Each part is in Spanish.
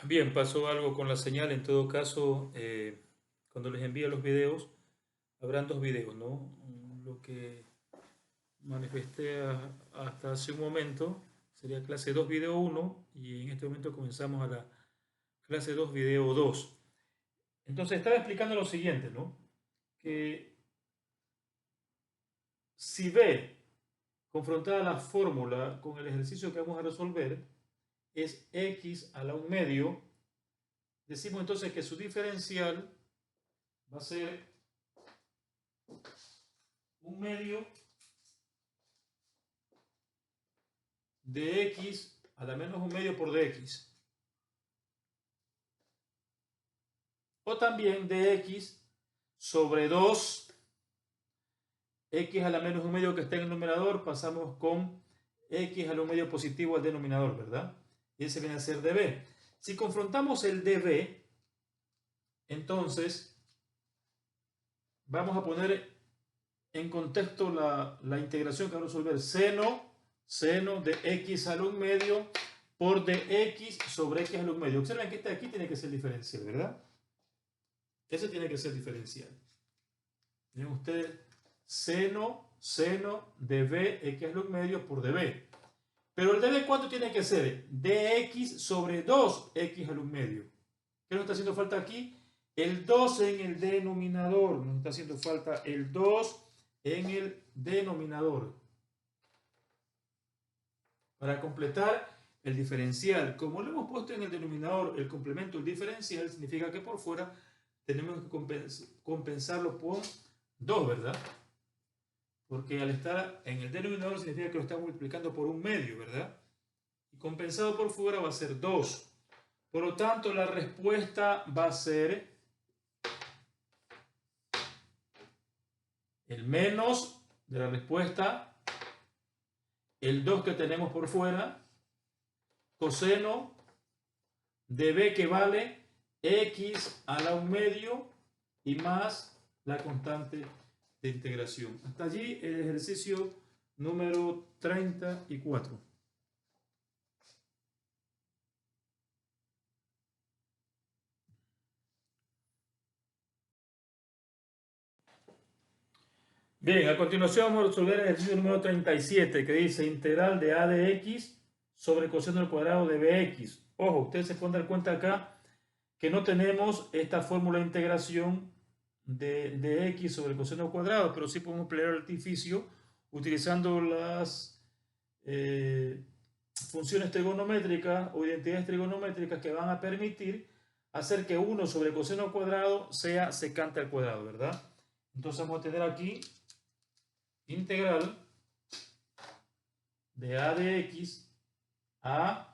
Bien, pasó algo con la señal. En todo caso, cuando les envíe los videos, habrán dos videos, ¿no? Lo que manifesté hasta hace un momento sería clase 2 video uno, y en este momento comenzamos a la clase 2 video 2. Entonces estaba explicando lo siguiente, ¿no? Que si B confrontada la fórmula con el ejercicio que vamos a resolver es x a la 1 medio, decimos entonces que su diferencial va a ser 1 medio de x a la menos 1 medio por dx. O también de x sobre 2 x a la menos 1 medio que está en el numerador, pasamos con x a la 1 medio positivo al denominador, ¿verdad? Y ese viene a ser db. Si confrontamos el db, entonces vamos a poner en contexto la integración que vamos a resolver. Seno de x a la 1 medio por dx sobre x a la 1 medio. Observen que este de aquí tiene que ser diferencial, ¿verdad? Ese tiene que ser diferencial. Miren ustedes, seno de b x a la 1 medio por db. Pero el db, ¿cuánto tiene que ser? Dx sobre 2x a la 1 medio. ¿Qué nos está haciendo falta aquí? El 2 en el denominador. Nos está haciendo falta el 2 en el denominador. Para completar el diferencial, como lo hemos puesto en el denominador, el complemento del diferencial, significa que por fuera tenemos que compensarlo por 2, ¿verdad? Porque al estar en el denominador significa que lo estamos multiplicando por 1 medio, ¿verdad? Y compensado por fuera va a ser 2. Por lo tanto, la respuesta va a ser el menos de la respuesta, el 2 que tenemos por fuera, coseno de b que vale x a la 1 medio y más la constante de integración. Hasta allí el ejercicio número 34. Bien, a continuación vamos a resolver el ejercicio número 37, que dice integral de a de x sobre coseno al cuadrado de bx. Ojo, ustedes se pueden dar cuenta acá que no tenemos esta fórmula de integración de x sobre coseno al cuadrado, pero sí podemos emplear el artificio utilizando las funciones trigonométricas o identidades trigonométricas que van a permitir hacer que 1 sobre coseno al cuadrado sea secante al cuadrado, ¿verdad? Entonces vamos a tener aquí integral de a de x a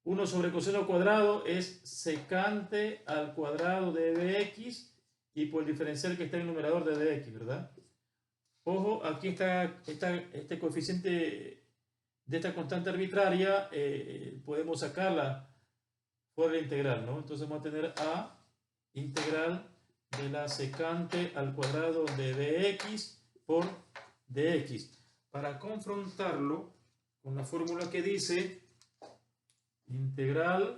1 sobre coseno al cuadrado es secante al cuadrado de bx y por el diferencial que está en el numerador de dx, ¿verdad? Ojo, aquí está este coeficiente de esta constante arbitraria, podemos sacarla por la integral, ¿no? Entonces vamos a tener a integral de la secante al cuadrado de dx por dx. Para confrontarlo con la fórmula que dice integral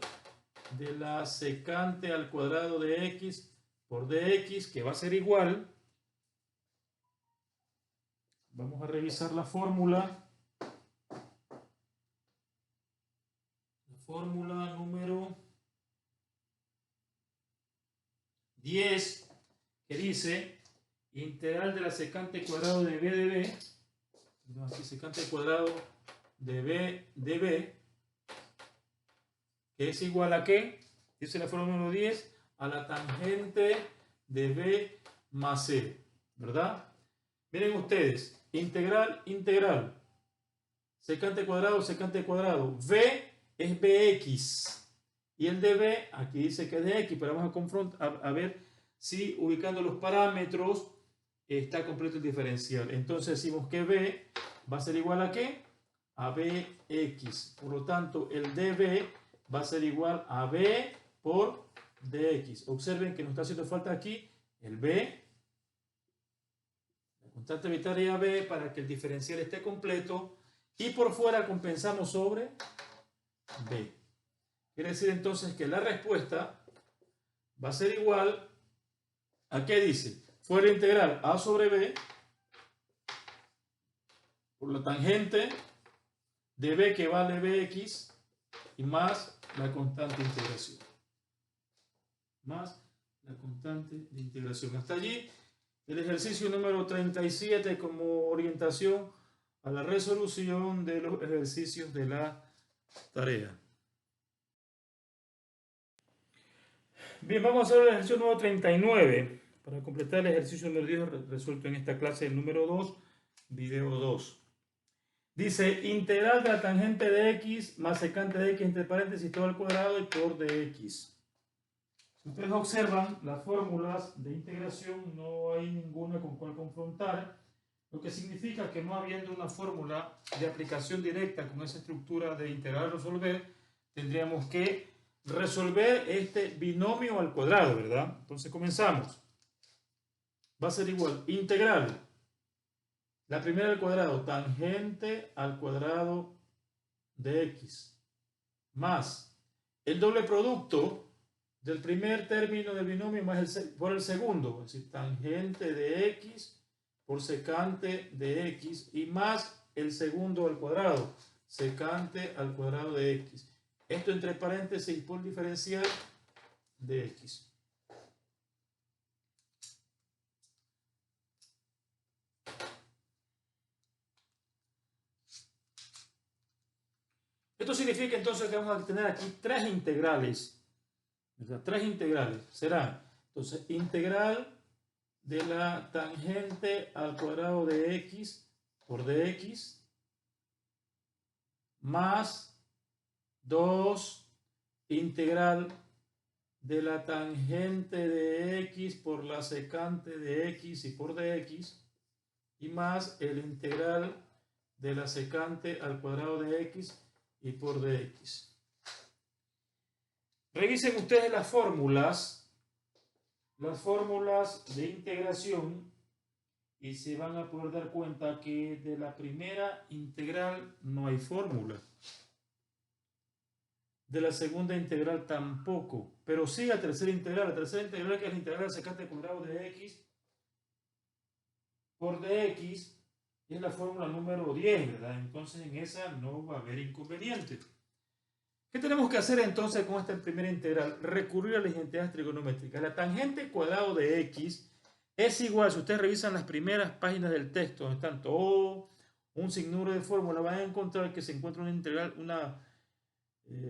de la secante al cuadrado de x por dx, que va a ser igual, vamos a revisar la fórmula número 10, que dice integral de la secante cuadrado de b de b, aquí secante cuadrado de b de b, que es igual a ¿qué? Dice la fórmula número 10, a la tangente de b más c, ¿verdad? Miren ustedes, integral, secante cuadrado, b es bx, y el de b, aquí dice que es de x, pero vamos a confrontar, a ver si ubicando los parámetros está completo el diferencial. Entonces decimos que b va a ser igual a ¿qué? A bx. Por lo tanto, el db va a ser igual a b por dx. Observen que nos está haciendo falta aquí el b, la constante arbitraria b, para que el diferencial esté completo, y por fuera compensamos sobre b. Quiere decir entonces que la respuesta va a ser igual a ¿qué dice? Fuera integral a sobre b por la tangente de b que vale bx y más la constante de integración. Más la constante de integración. Hasta allí el ejercicio número 37 como orientación a la resolución de los ejercicios de la tarea. Bien, vamos a hacer el ejercicio número 39 para completar el ejercicio número 10 resuelto en esta clase, el número 2, video 2. Dice, integral de la tangente de x más secante de x entre paréntesis todo al cuadrado y por dx. Si ustedes observan las fórmulas de integración, no hay ninguna con cual confrontar, lo que significa que no habiendo una fórmula de aplicación directa con esa estructura de integrar a resolver, tendríamos que resolver este binomio al cuadrado, ¿verdad? Entonces comenzamos. Va a ser igual, integral. La primera al cuadrado, tangente al cuadrado de x, más el doble producto del primer término del binomio más por el segundo, es decir, tangente de x por secante de x y más el segundo al cuadrado, secante al cuadrado de x. Esto entre paréntesis por diferencial de x. Esto significa entonces que vamos a tener aquí tres integrales. ¿Verdad? Tres integrales. Será entonces integral de la tangente al cuadrado de x por dx más 2 integral de la tangente de x por la secante de x y por dx y más el integral de la secante al cuadrado de x y por dx. Revisen ustedes las fórmulas de integración y se van a poder dar cuenta que de la primera integral no hay fórmula. De la segunda integral tampoco, pero sí la tercera integral. La tercera integral, que es la integral de la secante al cuadrado de x por dx, es la fórmula número 10, ¿verdad? Entonces en esa no va a haber inconveniente. ¿Qué tenemos que hacer entonces con esta primera integral? Recurrir a las identidades trigonométricas. La tangente cuadrado de x es igual, si ustedes revisan las primeras páginas del texto, donde están todo un sinnúmero de fórmulas, van a encontrar que se encuentra una integral, una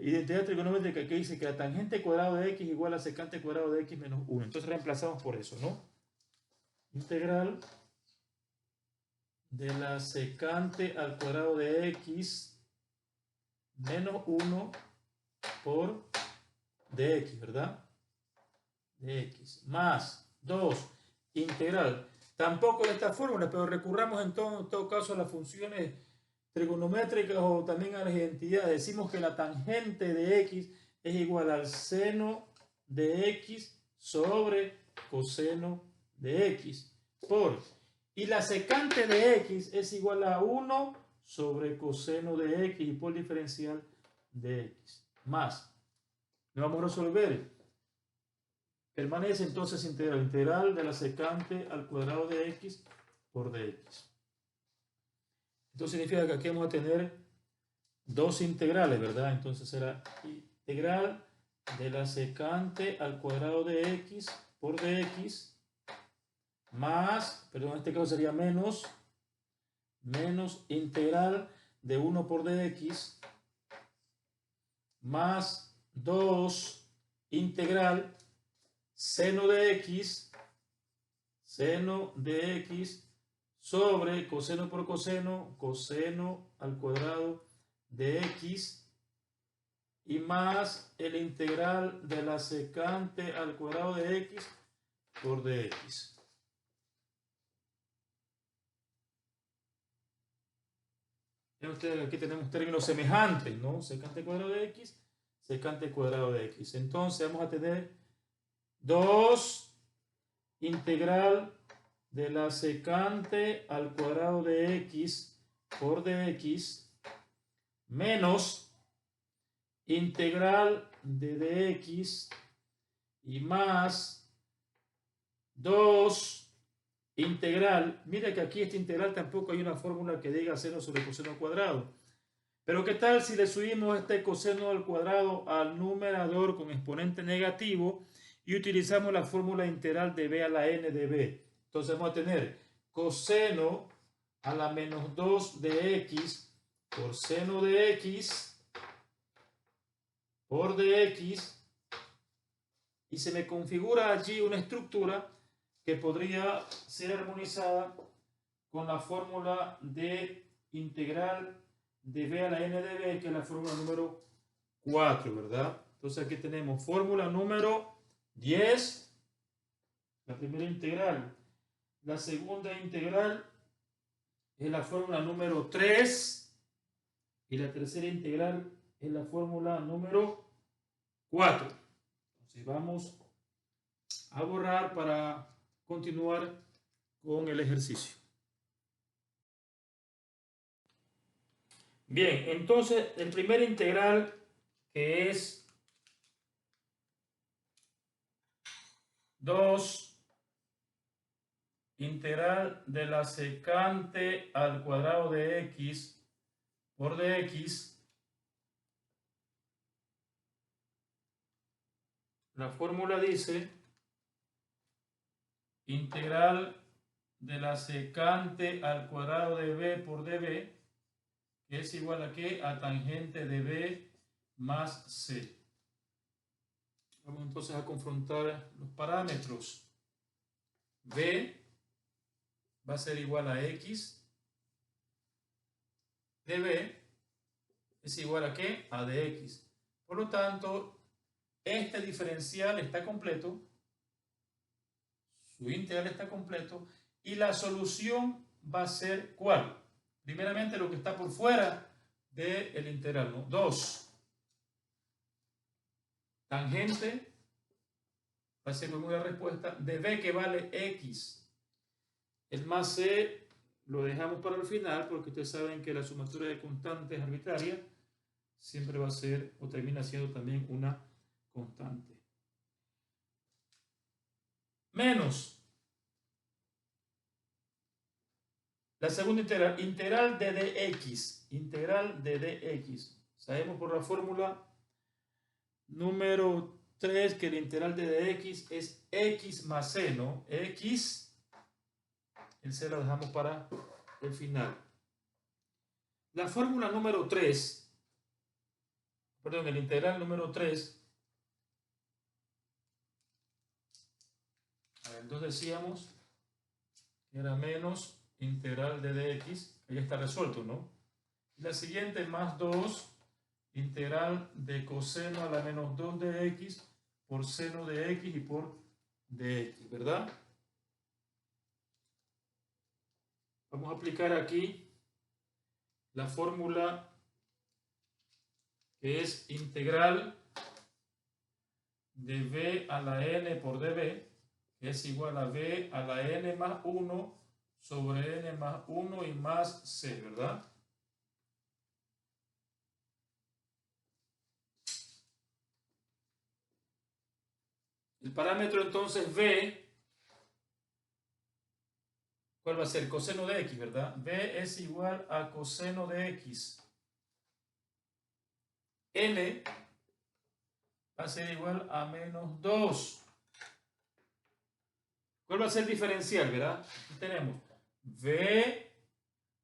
identidad trigonométrica que dice que la tangente cuadrado de x igual a secante cuadrado de x menos 1. Entonces reemplazamos por eso, ¿no? Integral de la secante al cuadrado de x menos 1 por dx, ¿verdad? Dx más 2 integral. Tampoco de esta fórmula, pero recurramos en todo caso a las funciones trigonométricas o también a las identidades. Decimos que la tangente de x es igual al seno de x sobre coseno de x por, y la secante de x es igual a 1 sobre coseno de x y por diferencial de x más. Lo vamos a resolver. Permanece entonces integral de la secante al cuadrado de x por dx. Esto significa que aquí vamos a tener dos integrales, ¿verdad? Entonces será integral de la secante al cuadrado de x por dx más, perdón, en este caso sería menos integral de 1 por dx más 2 integral seno de x sobre coseno por coseno, coseno al cuadrado de x y más el integral de la secante al cuadrado de x por dx. Ustedes aquí tenemos términos semejantes, ¿no? Secante cuadrado de x, secante cuadrado de x. Entonces vamos a tener 2 integral de la secante al cuadrado de x por dx menos integral de dx y más 2 integral. Mira que aquí este integral tampoco hay una fórmula que diga seno sobre coseno cuadrado. Pero ¿qué tal si le subimos este coseno al cuadrado al numerador con exponente negativo y utilizamos la fórmula integral de b a la n de b? Entonces vamos a tener coseno a la menos 2 de x por seno de x por dx, y se me configura allí una estructura que podría ser armonizada con la fórmula de integral de b a la n de b, que es la fórmula número 4, ¿verdad? Entonces aquí tenemos fórmula número 10, la primera integral. La segunda integral es la fórmula número 3 y la tercera integral es la fórmula número 4. Entonces vamos a borrar para continuar con el ejercicio. Bien, entonces el primer integral, que es 2 integral de la secante al cuadrado de x por dx, la fórmula dice integral de la secante al cuadrado de b por db, que es igual a ¿qué? A tangente de b más c. Vamos entonces a confrontar los parámetros. B va a ser igual a x de b es igual a ¿qué? A dx. Por lo tanto, este diferencial está completo, su integral está completo, y la solución va a ser ¿cuál? Primeramente lo que está por fuera del integral, ¿no? 2 tangente, va a ser una respuesta de b que vale x. El más c lo dejamos para el final porque ustedes saben que la sumatoria de constantes arbitraria siempre va a ser o termina siendo también una constante. Menos la segunda integral, integral de dx. Integral de dx. Sabemos por la fórmula número 3 que el integral de dx es x más c, ¿no? X, el c lo dejamos para el final. La fórmula número 3, perdón, el integral número 3, entonces decíamos que era menos integral de dx, que ya está resuelto, ¿no? Y la siguiente, más 2 integral de coseno a la menos 2 de x por seno de x y por dx, ¿verdad? Vamos a aplicar aquí la fórmula que es integral de b a la n por db, que es igual a b a la n más 1 sobre n más 1 y más c, ¿verdad? El parámetro entonces b, ¿cuál va a ser? Coseno de x, ¿verdad? b es igual a coseno de x. N va a ser igual a menos 2. ¿Cuál va a ser el diferencial, verdad? Aquí tenemos b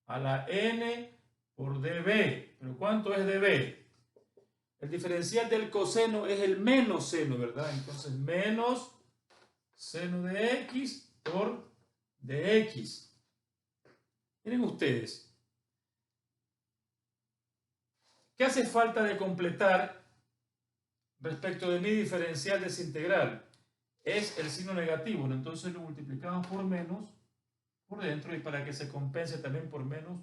a la n por db. ¿Pero cuánto es db? El diferencial del coseno es el menos seno, ¿verdad? Entonces, menos seno de x por dx. Miren ustedes, ¿qué hace falta de completar respecto de mi diferencial de esa integral? Es el signo negativo, ¿no? Entonces lo multiplicamos por menos por dentro y para que se compense también por menos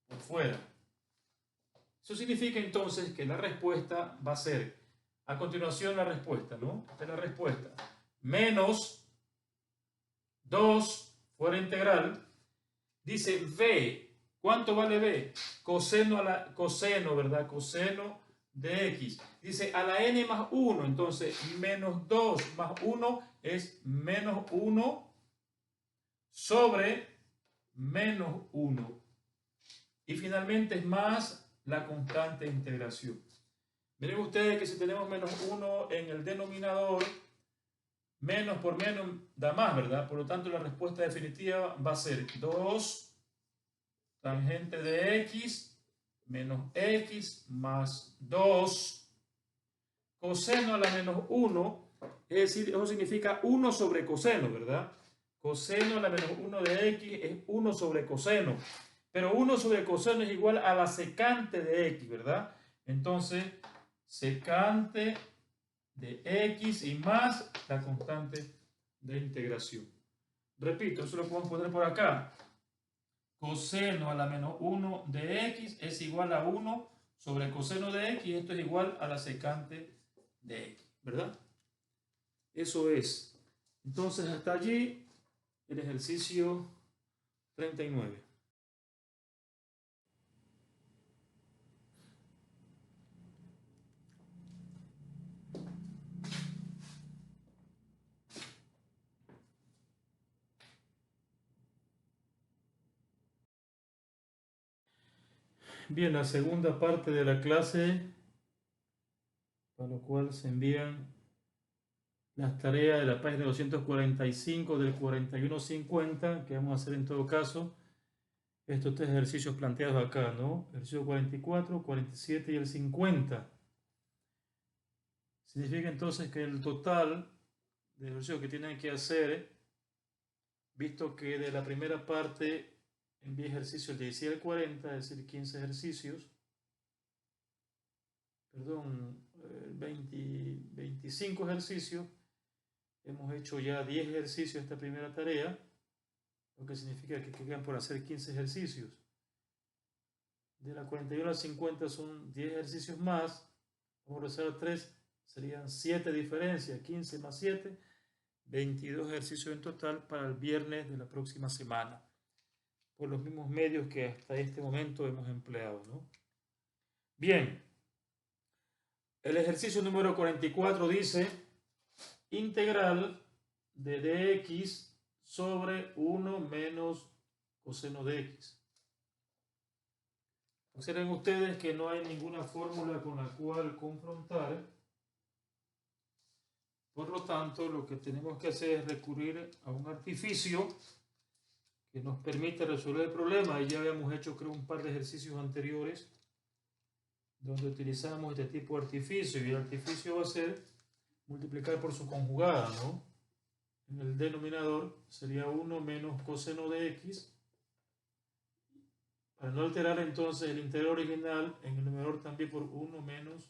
por fuera. Eso significa entonces que la respuesta va a ser, a continuación la respuesta, ¿no? Esta es la respuesta. Menos 2 fuera integral. Dice b. ¿Cuánto vale b? Coseno, ¿verdad? Coseno de x. Dice a la n más 1, entonces menos 2 más 1 es menos 1 sobre menos 1. Y finalmente es más la constante de integración. Miren ustedes que si tenemos menos 1 en el denominador, menos por menos da más, ¿verdad? Por lo tanto, la respuesta definitiva va a ser 2 tangente de x menos x más 2 coseno a la menos 1, es decir, eso significa 1 sobre coseno, ¿verdad? Coseno a la menos 1 de x es 1 sobre coseno, pero 1 sobre coseno es igual a la secante de x, ¿verdad? Entonces, secante de x y más la constante de integración. Repito, eso lo podemos poner por acá. Coseno a la menos 1 de x es igual a 1 sobre coseno de x, y esto es igual a la secante de x, ¿verdad? Eso es. Entonces, hasta allí el ejercicio 39. Bien, la segunda parte de la clase, para lo cual se envían las tareas de la página 245 del 4150, que vamos a hacer en todo caso estos tres ejercicios planteados acá, ¿no? Ejercicio 44, 47 y el 50. Significa entonces que el total de ejercicios que tienen que hacer, visto que de la primera parte envié ejercicios del 16 al 40, es decir, 15 ejercicios, perdón, 25 ejercicios, hemos hecho ya 10 ejercicios esta primera tarea, lo que significa que quedan por hacer 15 ejercicios. De la 41 a 50 son 10 ejercicios más, vamos a resolver 3, serían 7 diferencias, 15 más 7, 22 ejercicios en total para el viernes de la próxima semana, por los mismos medios que hasta este momento hemos empleado, ¿no? Bien, el ejercicio número 44 dice integral de dx sobre 1 menos coseno de x. Observen ustedes que no hay ninguna fórmula con la cual confrontar. Por lo tanto, lo que tenemos que hacer es recurrir a un artificio que nos permite resolver el problema. Y ya habíamos hecho, creo, un par de ejercicios anteriores donde utilizamos este tipo de artificio. Y el artificio va a ser multiplicar por su conjugada, ¿no? En el denominador sería 1 menos coseno de x. Para no alterar entonces el integral original, en el numerador también por 1 menos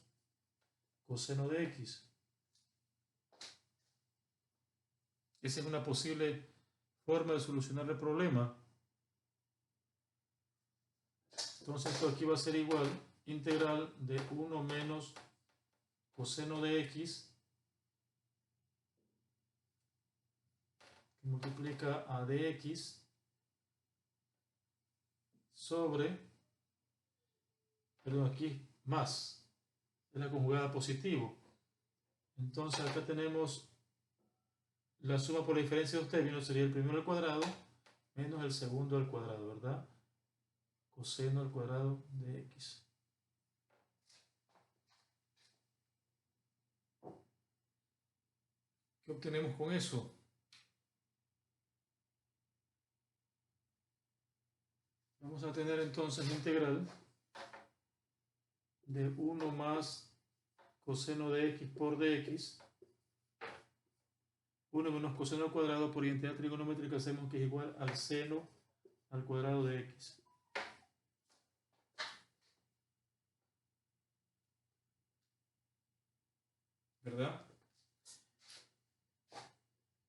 coseno de x. Esa es una posible forma de solucionar el problema. Entonces esto aquí va a ser igual, integral de 1 menos coseno de x, que multiplica a dx sobre, perdón, aquí más, es la conjugada positivo. Entonces acá tenemos la suma por la diferencia de los términos, sería el primero al cuadrado menos el segundo al cuadrado, ¿verdad? Coseno al cuadrado de x. ¿Qué obtenemos con eso? Vamos a tener entonces la integral de 1 más coseno de x por dx, 1 menos coseno al cuadrado por identidad trigonométrica hacemos que es igual al seno al cuadrado de x. ¿Verdad?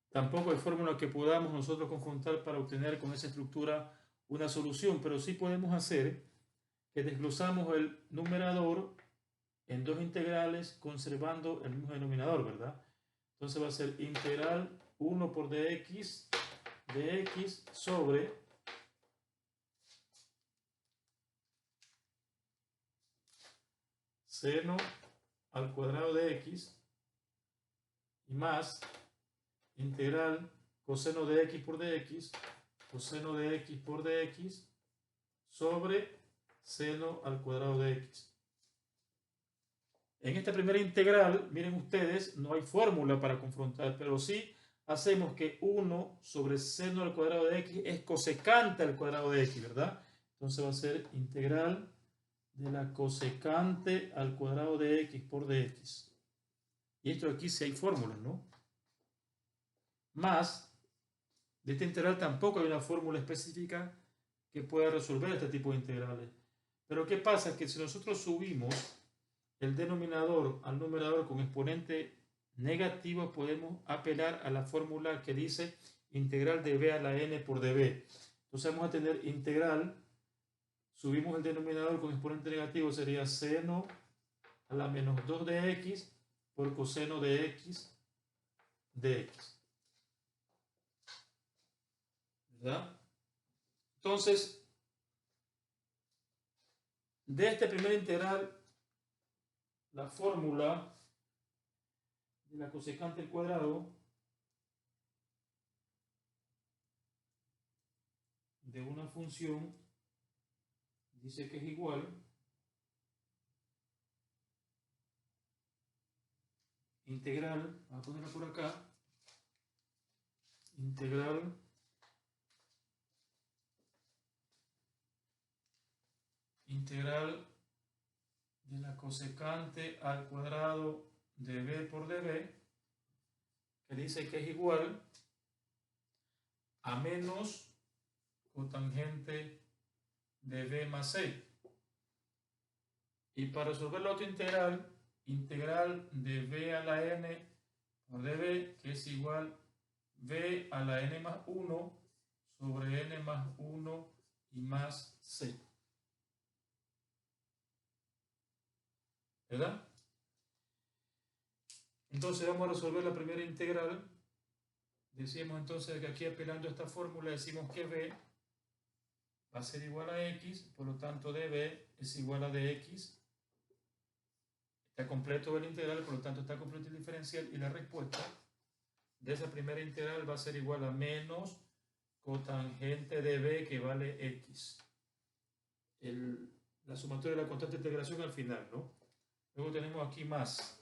Tampoco hay fórmula que podamos nosotros confrontar para obtener con esa estructura una solución, pero sí podemos hacer que desglosamos el numerador en dos integrales conservando el mismo denominador, ¿verdad? Entonces va a ser integral 1 por dx sobre seno al cuadrado de x y más integral coseno de x por dx, coseno de x por dx sobre seno al cuadrado de x. En esta primera integral, miren ustedes, no hay fórmula para confrontar, pero sí hacemos que 1 sobre seno al cuadrado de x es cosecante al cuadrado de x, ¿verdad? Entonces va a ser integral de la cosecante al cuadrado de x por dx. Y esto aquí sí hay fórmulas, ¿no? Más, de esta integral tampoco hay una fórmula específica que pueda resolver este tipo de integrales. Pero ¿qué pasa? Que si nosotros subimos el denominador al numerador con exponente negativo, podemos apelar a la fórmula que dice integral de b a la n por db. Entonces vamos a tener integral, subimos el denominador con exponente negativo, sería seno a la menos 2 de x por coseno de x de x. ¿Verdad? Entonces, de este primer integral, la fórmula de la cosecante al cuadrado de una función dice que es igual integral, vamos a ponerla por acá, integral de la cosecante al cuadrado de b por db, que dice que es igual a menos cotangente de b más c. Y para resolver la otra integral, integral de b a la n por db, que es igual b a la n más 1 sobre n más 1 y más c. ¿Verdad? Entonces vamos a resolver la primera integral. Decimos entonces que aquí apelando a esta fórmula decimos que b va a ser igual a x, por lo tanto db es igual a dx. Está completo el integral, por lo tanto está completo el diferencial, y la respuesta de esa primera integral va a ser igual a menos cotangente de b, que vale x. La sumatoria de la constante de integración al final, ¿no? Luego tenemos aquí más.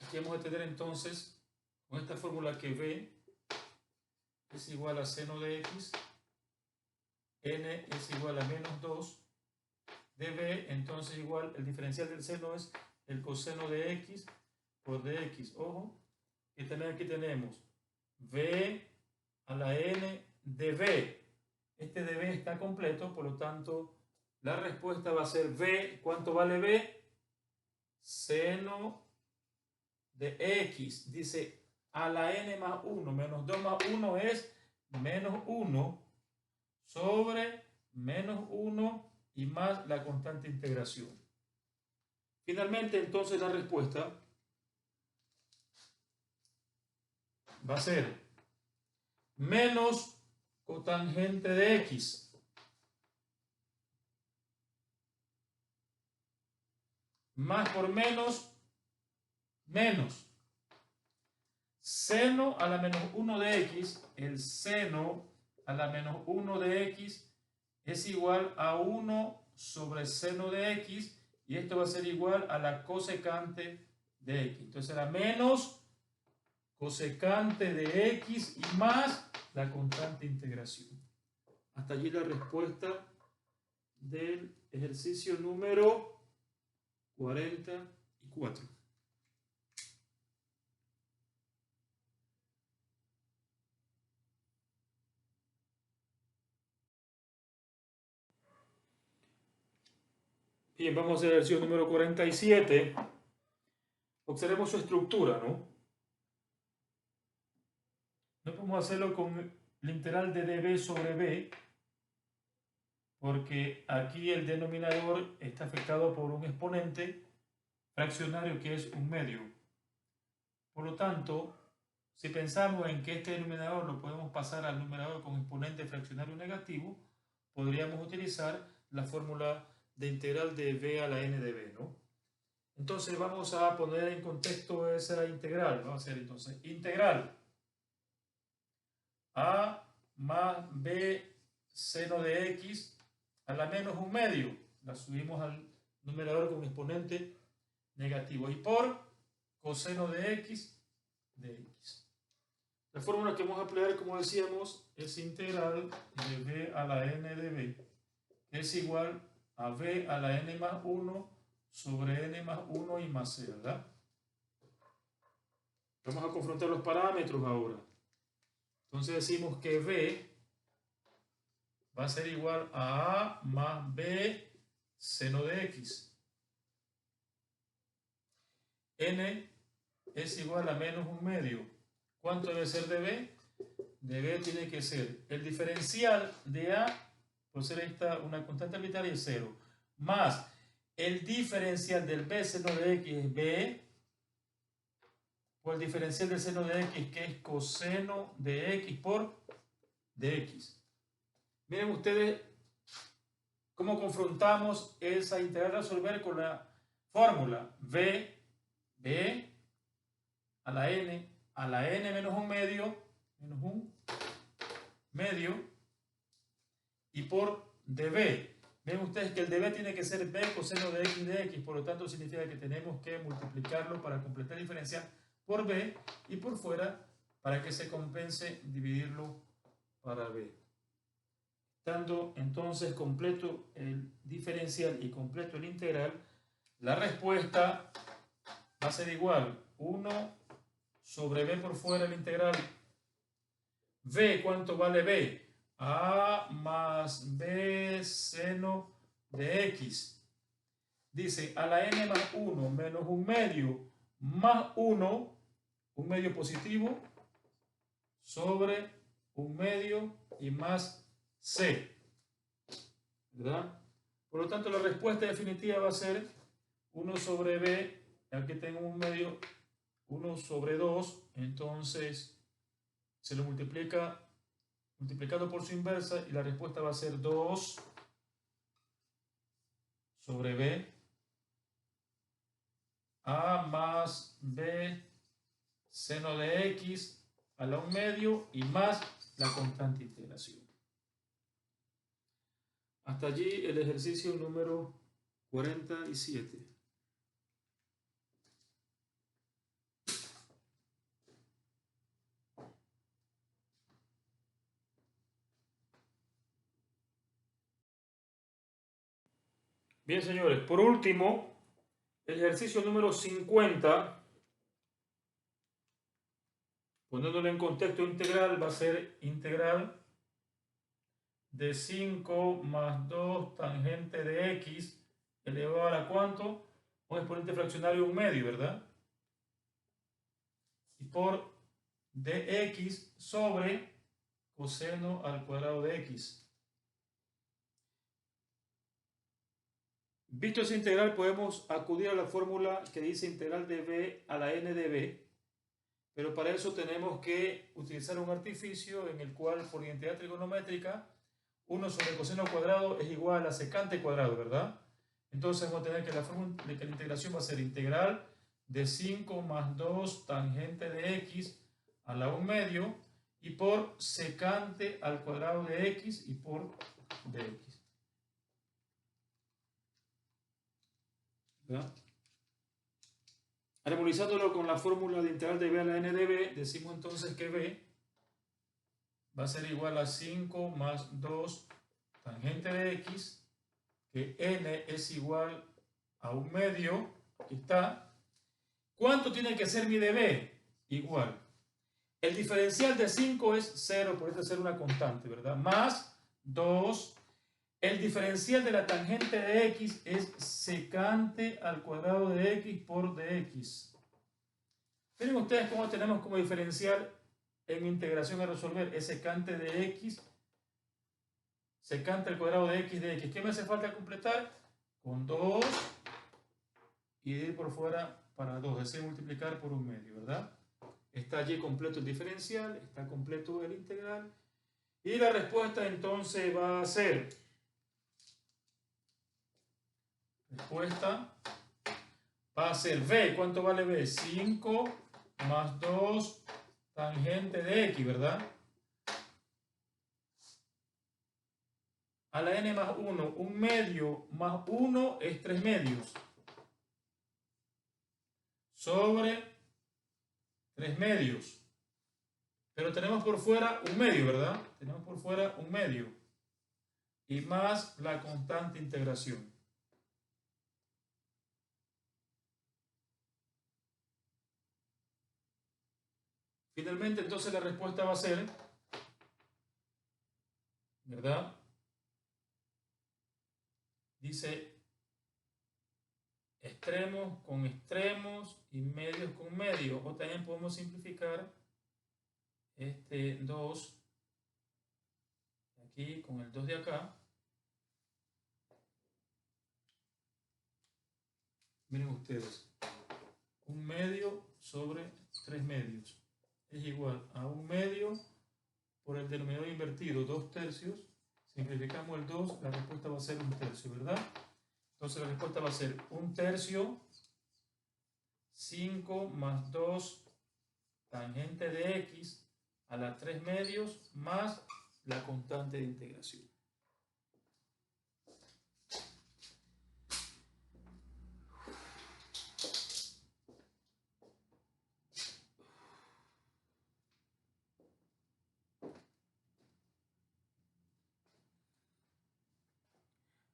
Aquí vamos a tener entonces, con esta fórmula, que b es igual a seno de x, n es igual a menos 2 de b, entonces igual, el diferencial del seno es el coseno de x por dx. Ojo, que también aquí tenemos b a la n de b. Este de b está completo, por lo tanto la respuesta va a ser b. ¿Cuánto vale b? Seno de x, dice a la n más 1, menos 2 más 1 es menos 1 sobre menos 1 y más la constante de integración. Finalmente, entonces la respuesta va a ser menos cotangente de x más por menos menos seno a la menos 1 de x. El seno a la menos 1 de x es igual a 1 sobre seno de x, y esto va a ser igual a la cosecante de x. Entonces será menos cosecante de x y más la constante de integración. Hasta allí la respuesta del ejercicio número 44. Bien, vamos a hacer el ejercicio número 47. Observemos su estructura, ¿no? No podemos hacerlo con el integral de db sobre b, porque aquí el denominador está afectado por un exponente fraccionario que es un medio. Por lo tanto, si pensamos en que este denominador lo podemos pasar al numerador con exponente fraccionario negativo, podríamos utilizar la fórmula de integral de b a la n de b, ¿no? Entonces vamos a poner en contexto esa integral. Vamos a hacer entonces integral a más b seno de x a la menos 1/2. La subimos al numerador con exponente negativo. Y por coseno de x de x. La fórmula que vamos a emplear, como decíamos, es integral de b a la n de b, que es igual a b a la n más 1 sobre n más 1 y más c, ¿verdad? Vamos a confrontar los parámetros ahora. Entonces decimos que b va a ser igual a más b seno de x. N es igual a menos 1/2. ¿Cuánto debe ser de b? De b tiene que ser el diferencial de a, por ser esta una constante arbitraria, es 0, más el diferencial del b seno de x es b, por el diferencial del seno de x, que es coseno de x por dx. Miren ustedes cómo confrontamos esa integral a resolver con la fórmula b a la n menos 1/2, y por db. Ven ustedes que el db tiene que ser b coseno de x de x, por lo tanto significa que tenemos que multiplicarlo para completar el diferencial por b, y por fuera, para que se compense, dividirlo para b. Estando entonces completo el diferencial y completo el integral, la respuesta va a ser igual 1 sobre b por fuera el integral. b, ¿cuánto vale b? A más b seno de x. Dice a la n más 1 menos 1/2 más 1, 1/2 positivo, sobre 1/2 y más c, ¿verdad? Por lo tanto, la respuesta definitiva va a ser 1 sobre b, aquí tengo 1/2, 1 sobre 2, entonces se lo multiplica multiplicando por su inversa, y la respuesta va a ser 2 sobre b a más b seno de x a la 1/2 y más la constante integración. Hasta allí el ejercicio número 47. Bien, señores, por último, el ejercicio número 50, poniéndolo en contexto integral, va a ser integral de 5 más 2 tangente de x elevado a la ¿cuánto? Un exponente fraccionario 1/2, ¿verdad? Y por dx sobre coseno al cuadrado de x. Visto ese integral, podemos acudir a la fórmula que dice integral de b a la n de b, pero para eso tenemos que utilizar un artificio en el cual, por identidad trigonométrica, 1 sobre coseno cuadrado es igual a secante cuadrado, ¿verdad? Entonces vamos a tener que la integración va a ser integral de 5 más 2 tangente de x a la 1/2 y por secante al cuadrado de x y por dx. ¿Verdad? Armonizándolo con la fórmula de integral de b a la n de b, decimos entonces que b va a ser igual a 5 más 2 tangente de x, que n es igual a 1/2, aquí está. ¿Cuánto tiene que ser mi de b? Igual. El diferencial de 5 es 0, por eso ser una constante, ¿verdad? Más 2. El diferencial de la tangente de x es secante al cuadrado de x por dx. Miren ustedes cómo tenemos como diferencial en integración a resolver. Es secante de x, secante al cuadrado de x de x. ¿Qué me hace falta completar? Con 2 y ir por fuera para 2. Es decir, multiplicar por 1/2, ¿verdad? Está allí completo el diferencial, está completo el integral. Y la respuesta entonces va a ser respuesta va a ser B. ¿Cuánto vale B? 5 más 2 tangente de X, ¿verdad? A la n más 1, un medio más 1 es 3 medios. Sobre 3 medios. Pero tenemos por fuera un medio, ¿verdad? Tenemos por fuera un medio. Y más la constante integración. Finalmente, entonces la respuesta va a ser, ¿verdad? Dice extremos con extremos y medios con medios. O también podemos simplificar este 2 aquí con el 2 de acá. Miren ustedes, un medio sobre 3 medios es igual a un medio por el denominador invertido, 2 tercios. Simplificamos el 2, la respuesta va a ser 1 tercio, ¿verdad? Entonces la respuesta va a ser 1 tercio, 5 más 2 tangente de X a la 3 medios más la constante de integración.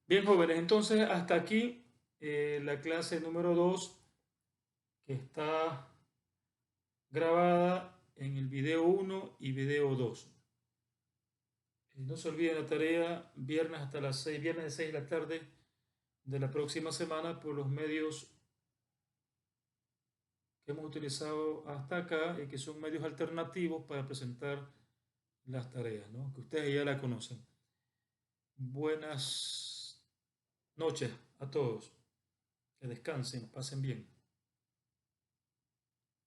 Bien, jóvenes, entonces hasta aquí la clase número 2 que está grabada en el video 1 y video 2. No se olviden la tarea viernes hasta las 6, viernes de 6 de la tarde de la próxima semana por los medios que hemos utilizado hasta acá y que son medios alternativos para presentar las tareas, ¿no? Que ustedes ya la conocen. Buenas noches a todos. Que descansen, pasen bien.